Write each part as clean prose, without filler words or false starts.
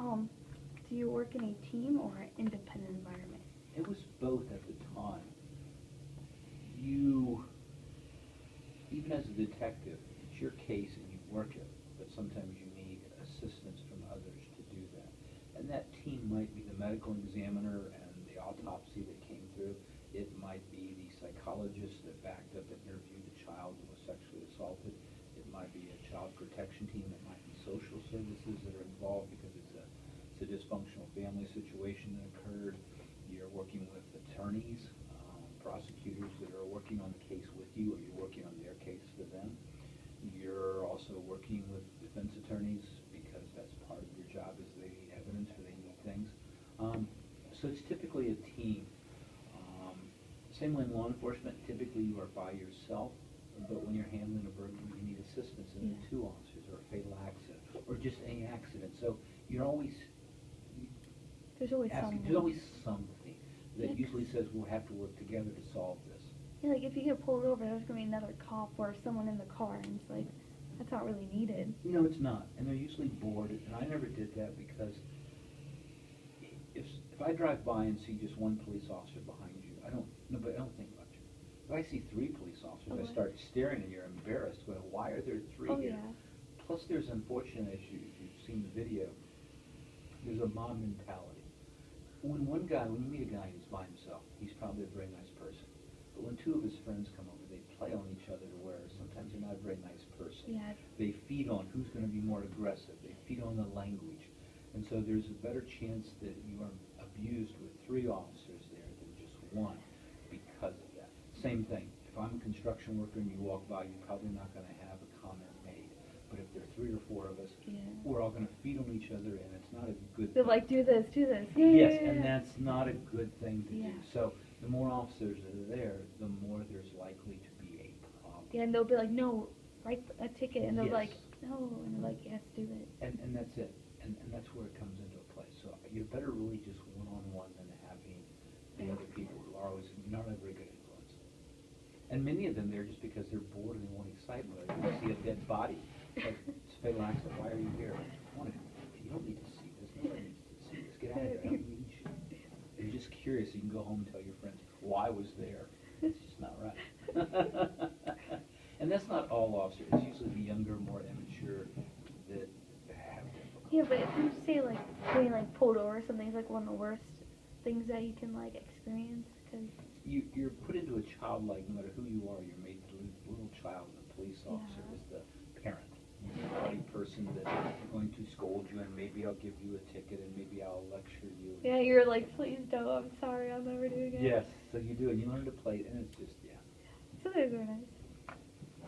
Do you work in a team or an independent environment? It was both at the time. You, even as a detective, it's your case and you work it, but sometimes you need assistance from others to do that. And that team might be the medical examiner and the autopsy that came through. It might be the psychologist that backed up and interviewed the child who was sexually assaulted. It might be a child protection team. It might be social services that are involved because it's a dysfunctional family situation that occurred. You're working with attorneys, prosecutors that are working on the case with you, or you're working on their case for them. You're also working with defense attorneys because that's part of your job is they need evidence or they need things. So it's typically a team. Same way in law enforcement, typically you are by yourself, but when you're handling a burglary, you need assistance, and there are two officers, or a fatal accident, or just any accident. So you're always There's always asking, something. there's always something that usually says we'll have to work together to solve this. Yeah, like if you get pulled over, there's gonna be another cop or someone in the car, and it's like that's not really needed. No, it's not, and they're usually bored. And I never did that because if I drive by and see just one police officer behind you, I don't think much. If I see 3 police officers, I start staring and you're embarrassed. Going, why are there 3 here? Yeah. Plus, there's unfortunate, as you've seen the video, there's a mob mentality. When you meet a guy who's by himself, he's probably a very nice person. But when 2 of his friends come over, they play on each other to where sometimes they're not a very nice person. Yeah. They feed on who's going to be more aggressive. They feed on the language. And so there's a better chance that you are abused with 3 officers there than just 1 because of that. Same thing. If I'm a construction worker and you walk by, you're probably not going to have a comment made. But if there are 3 or 4 of us, we're all going to feed on each other, and it's not a good They're thing. like, do this. Yes, and that's not a good thing to do. Yeah. So the more officers that are there, the more there's likely to be a problem. Yeah, and they'll be like, no, write a ticket, and they're Yes. like, no, and they're like, yes, do it. And that's it. And that's where it comes into play. So you're better really just one-on-one than having the other people who are always not a very good influence. And many of them there just because they're bored and they want excitement. Or they see a dead body. Like, it's a fatal accident. Why are you here? You don't need to see this. Nobody needs to see this. Get out of here. I don't need you. You're just curious. You can go home and tell your friends, well, I was there. It's just not right. And that's not all officers. It's usually the younger, more immature that have difficulty. Yeah, but if you say like being like pulled over or something is like one of the worst things that you can like experience, because you're put into a childlike, no matter who you are, you're made to a little child, and the police officer is the parent. He's the party person that's going to scold you, and maybe I'll give you a ticket, and maybe I'll lecture you. yeah, you're like, please don't, I'm sorry, I'll never do it again. Yes, so you do, and you learn to play it, and it's just, So those are nice.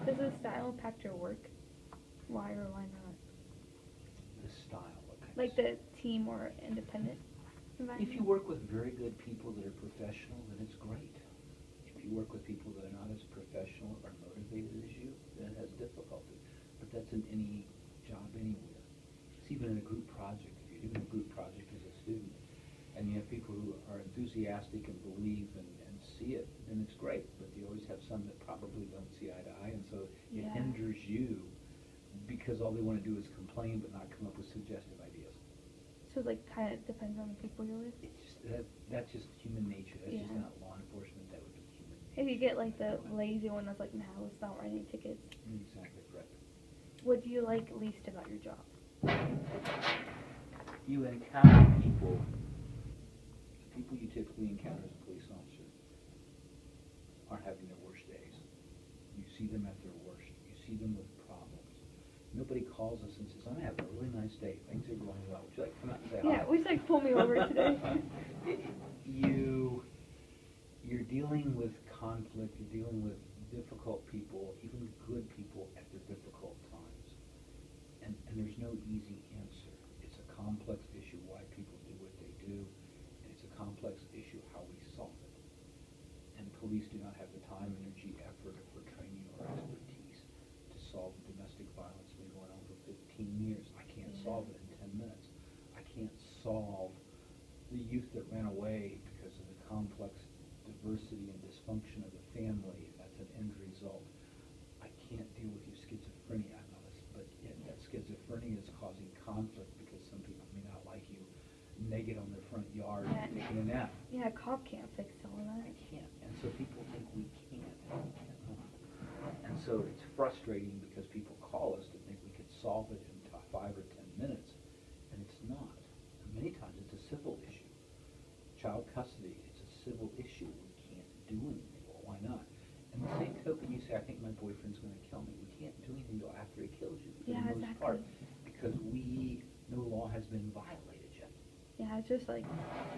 Does the style impact your work? Why or why not? the style. Okay. Like the team or independent environment? If you work with very good people that are professional, then it's great. If you work with people that are not as professional or motivated as you, then it has difficulty. But that's in any job anywhere. It's even in a group project. If you're doing a group project as a student, and you have people who are enthusiastic and believe and see it, then it's great. But you always have some that probably don't see eye to eye, and so it hinders you because all they want to do is complain but not come up with suggestive ideas. So like kind of depends on the people you're with? It's just, that's just human nature. That's just not law enforcement. That would be human nature. If you get like the lazy one that's like, nah, let's not write any tickets. Exactly correct. What do you like least about your job? You encounter people, the people you typically encounter as a police officer are having their worst days. You see them at their worst. You see them with problems. Nobody calls us and says, I'm having a really nice day. Things are going well. Would you like to come out and say hi? Yeah, would you like pull me over today? You're dealing with conflict. You're dealing with difficult people, even good people at their difficult times. And there's no easy answer. It's a complex issue why people do what they do, and it's a complex issue how we solve it. And police do not have the time, energy, effort, or training or expertise to solve domestic violence been going on for 15 years. I can't solve it in 10 minutes. I can't solve the youth that ran away because of the complex diversity and dysfunction of the family. That's an end result. I can't deal with your schizophrenia, I know this, but yet that schizophrenia is causing conflict because some people may not like you naked on their front yard Yeah. taking a nap. Yeah, a cop can't fix all of I that. can't. And so people think we can't. And so it's frustrating because people call us to think we could solve it in 5 or 10 minutes, and it's not. And many times it's a civil issue. Child custody, it's a civil issue. We can't do anything. Well, why not? And the same token, you say, I think my boyfriend's going to kill me. We can't do anything until after he kills you, for Yeah, the most exactly. part, because no law has been violated yet. Yeah, it's just like,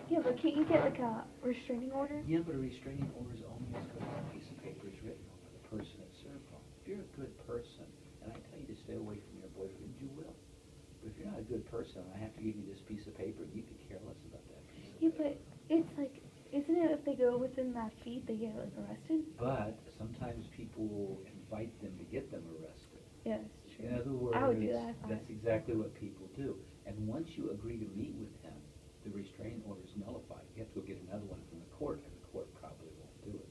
yeah, but can't you get like a restraining order? Yeah, but a restraining order is only as good as a piece of paper is written on by the person it's served on. If you're a good person, and I tell you to stay away from your boyfriend, you will. But if you're not a good person, and I have to give you this piece of paper, you could care less about that piece of Yeah, paper. but it's like, isn't it if they go within that feet, they get like arrested? But sometimes people invite them to get them arrested. Yeah, it's true. In other words, I would do that. that's exactly what people do. And once you agree to meet with him, the restraining order is nullified. You have to go get another one from the court, and the court probably won't do it.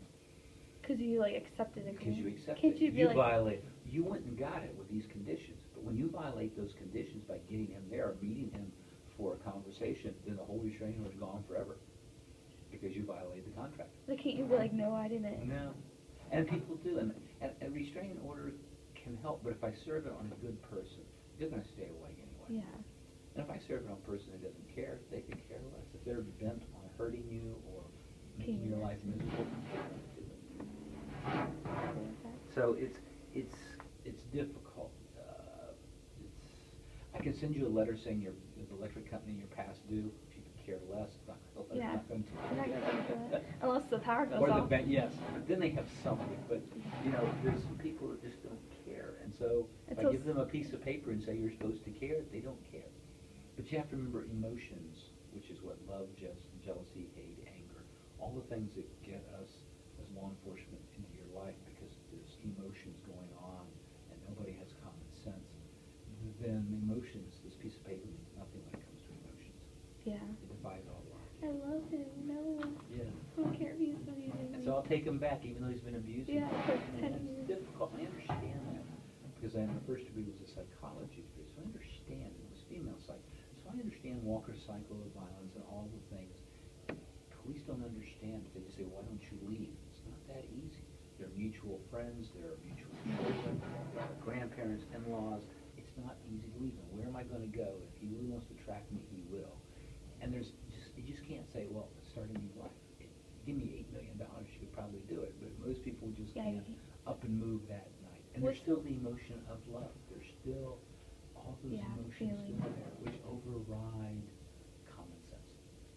Because you like accepted it. Because you accepted Can't it. you be You like, violate, you went and got it with these conditions. But when you violate those conditions by getting him there or meeting him for a conversation, then the whole restraining order is gone forever. Because you violated the contract. like, can't you be like, no, I didn't? No. And people do. And a restraining order can help, but if I serve it on a good person, they're going to stay away anyway. Yeah. And if I serve it on a person who doesn't care, they could care less. If they're bent on hurting you or making your life miserable, they won't do it. So it's difficult. I can send you a letter saying the electric company you're past due. If you could care less, it's not going Yeah. to You're not gonna do that. Unless the power goes or the off. yes, then they have something. But there's some people that just don't care, and so if I Until give them a piece of paper and say you're supposed to care, they don't care. But you have to remember emotions, which is what love, jealousy, hate, anger, all the things that get us as law enforcement into your life because there's emotions going on and nobody has common sense. Then emotions, this piece of paper means nothing when it comes to emotions. Yeah. It defies all law. I love him. No. Yeah. I don't care if he's abusing And me. so I'll take him back, even though he's been abused. Yeah, for 10 it's years. difficult. I understand that because my first degree was a psychology degree, so I understand. It was female psych, so I understand Walker's cycle of violence and all the things. Police don't understand. They just say, "Why don't you leave?" It's not that easy. There are mutual friends. There are mutual children. There are grandparents, in-laws. It's not easy to leave. And where am I going to go? If he really wants to track me, he will. And you just can't say, well, start a new life. Give me $8 million, you could probably do it. But most people just can't up and move that night. And there's still the emotion of love. There's still all those emotions still there, which override common sense.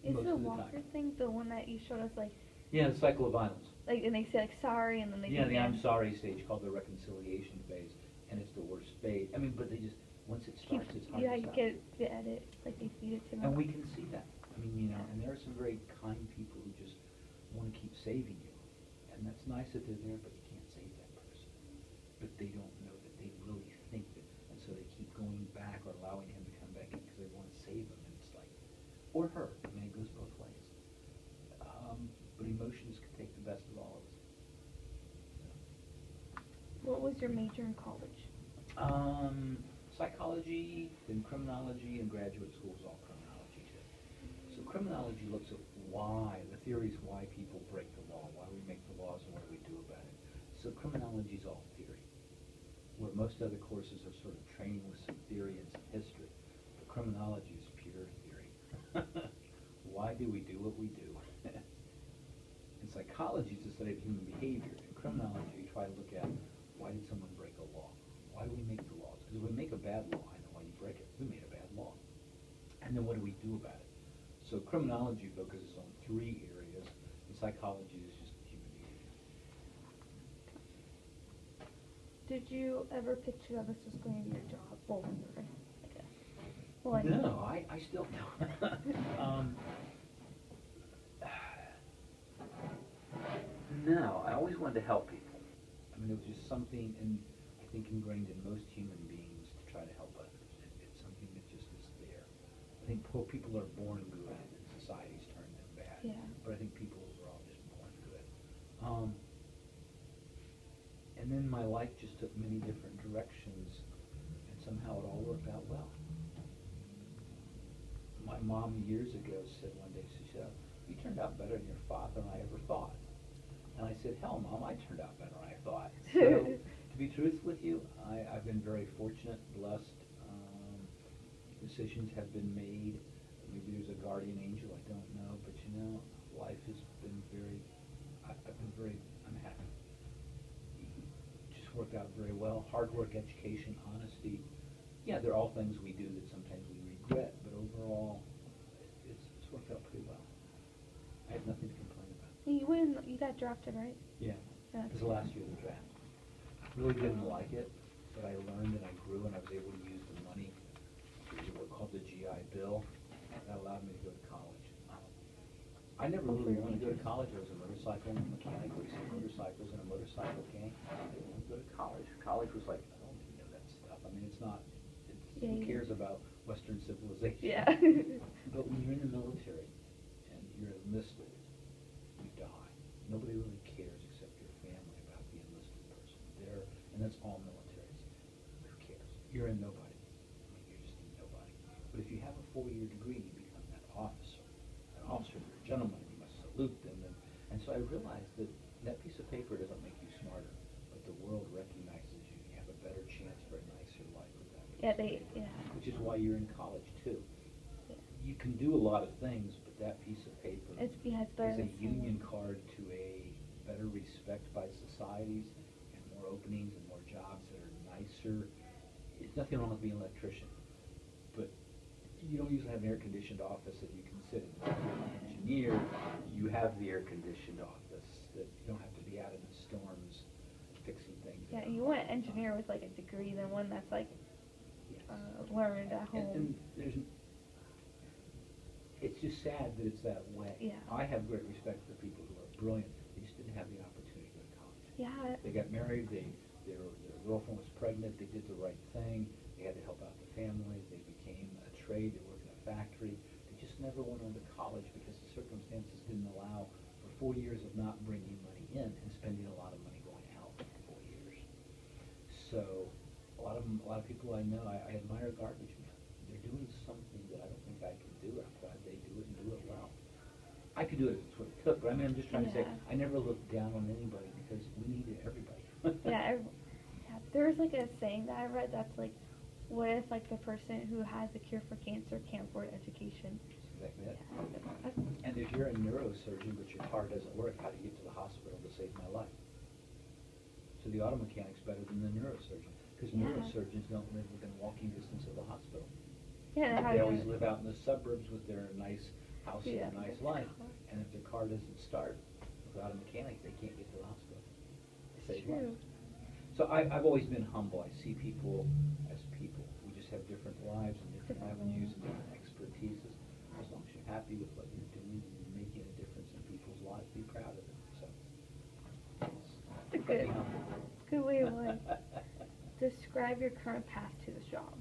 Is most the of the Walker time. thing the one that you showed us, like, Yeah, the cycle of violence. and they say like sorry, and then they Yeah, do the it I'm again? sorry stage called the reconciliation phase, and it's the worst phase. I mean, but they just, once it starts, it's hard Yeah, to you stop. get it. Like they feed it to them. And we can see that. I mean, and there are some very kind people who just want to keep saving you. And that's nice that they're there, but you can't save that person. But they don't know that they really think that, and so they keep going back or allowing him to come back in because they want to save him. And it's like, or her. I mean, it goes both ways. But emotions can take the best of all of us. What was your major in college? Psychology, then criminology, and graduate school is all criminology too. So criminology looks at why, the theories why people break the law, why we make the laws, and what do we do about it. So criminology is all theory, where most other courses are sort of training with some theory and some history. But criminology is pure theory. Why do we do what we do? In psychology, it's the study of human behavior. In criminology, we try to look at why did someone break a law? Why do we make the laws? Because if we make a bad law, I know why you break it. We made a bad law. And then what do we do about it? So criminology focuses on 3 areas, and psychology is just human behavior. Did you ever picture that this was going to be your job? No, I still don't. No, I always wanted to help people. I mean, it was just something, I think, ingrained in most human beings to try to help others. It's something that just is there. I think poor people are born good, and society's turned them bad. Yeah. But I think people are all just born good. And then my life just took many different directions, and somehow it all worked out well. My mom years ago said one day, she said, "You turned out better than your father and I ever thought." And I said, "Hell, Mom, I turned out better than I thought." So, to be truthful with you, I've been very fortunate, blessed. Decisions have been made. Maybe there's a guardian angel, I don't know. But you know, life has been I'm happy. It just worked out very well. Hard work, education, honesty. Yeah, there are all things we do that sometimes we regret, but overall, it's worked out pretty well. I have nothing to complain about. You got drafted, right? Yeah, That's it was the last year of the draft. Really didn't like it, but I learned and I grew and I was able to use the money to do what called the GI Bill. That allowed me to go to college. I never really wanted to go to college. I was a motorcycle mechanic, racing motorcycles in a motorcycle gang. I didn't want to go to college. College was like, I don't even know that stuff. I mean, it's not, who cares about Western civilization? Yeah. But when you're in the military and you're enlisted, you die. Nobody really cares except your family about the enlisted person. And that's all militaries. Who cares? You're a nobody. I mean, you're just a nobody. But if you have a 4-year degree, you become that officer. An officer, you're a gentleman, you must salute them. And so I realized that that piece of paper doesn't make you smarter, but the world recognizes you. You have a better chance for a nicer life with that piece of paper. Which is why you're in college, too. Yeah. You can do a lot of things, but that piece of paper It's is better a union card to a better respect by societies and more openings and more jobs that are nicer. It's nothing wrong with being an electrician, but you don't usually have an air-conditioned office that you can sit in. If you're an engineer, you have the air-conditioned office that you don't have to be out in the storms fixing things. Yeah, you want an engineer with like a degree than one that's like learned at home. And it's just sad that it's that way. Yeah. I have great respect for people who are brilliant. They just didn't have the opportunity to go to college. Yeah. They got married. Their girlfriend was pregnant. They did the right thing. They had to help out the family. They became a trade. They worked in a factory. They just never went on to college because the circumstances didn't allow for 4 years of not bringing money in and spending a lot of money going out for 4 years. So a lot of people I know, I admire garbage men. They're doing something that I don't think I can do. I'm glad they do it and do it well. I could do it if it's what it took, but I mean, I'm just trying to say, I never looked down on anybody because we needed everybody. There was like a saying that I read that's like, what if like the person who has the cure for cancer can't afford education? That's exactly it. And if you're a neurosurgeon but your car doesn't work, how do you get to the hospital to save my life? So the auto mechanic's better than the neurosurgeon because neurosurgeons don't live within walking distance of the hospital. Yeah, they always live out in the suburbs with their nice house and a nice life. And if their car doesn't start without a mechanic, they can't get to the hospital. Save lives. So I've always been humble. I see people as people. We just have different lives and different avenues and different expertises. As long as you're happy with what you're doing and you're making a difference in people's lives, be proud of it. So it's a good way of life. Describe your current path to this job.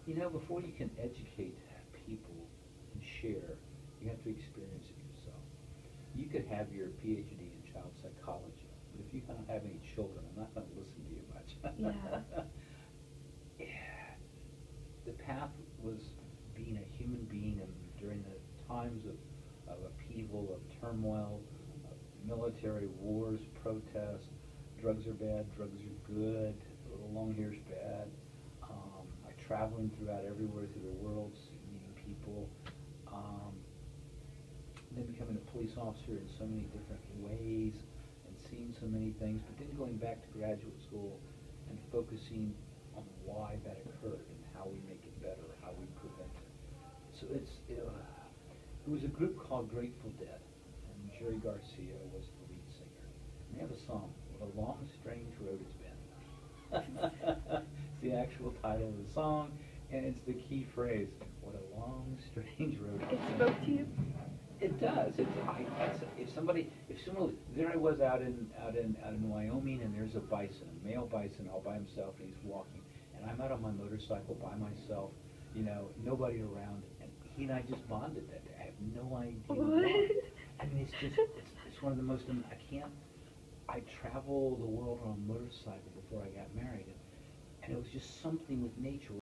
You know, before you can educate people and share, you have to experience it yourself. You could have your PhD in child psychology, but if you don't have any children, I'm not going to listen to you much. The path was being a human being, and during the times of upheaval, of turmoil, of military wars, protests, drugs are bad, drugs are good, a little long hair's bad. Traveling throughout everywhere through the world, meeting people, then becoming a police officer in so many different ways and seeing so many things, but then going back to graduate school and focusing on why that occurred and how we make it better, how we prevent it. So it was a group called Grateful Dead, and Jerry Garcia was the lead singer. And they have a song, "What a Long Strange Road It's Been." It's the actual title of the song, and it's the key phrase, "What a long, strange road." It spoke to you? It does. If someone, there I was out in Wyoming, and there's a bison, a male bison, all by himself, and he's walking, and I'm out on my motorcycle by myself, you know, nobody around, and he and I just bonded that day. I have no idea why. I mean, it's one of the most. I traveled the world on a motorcycle before I got married, and it was just something with nature.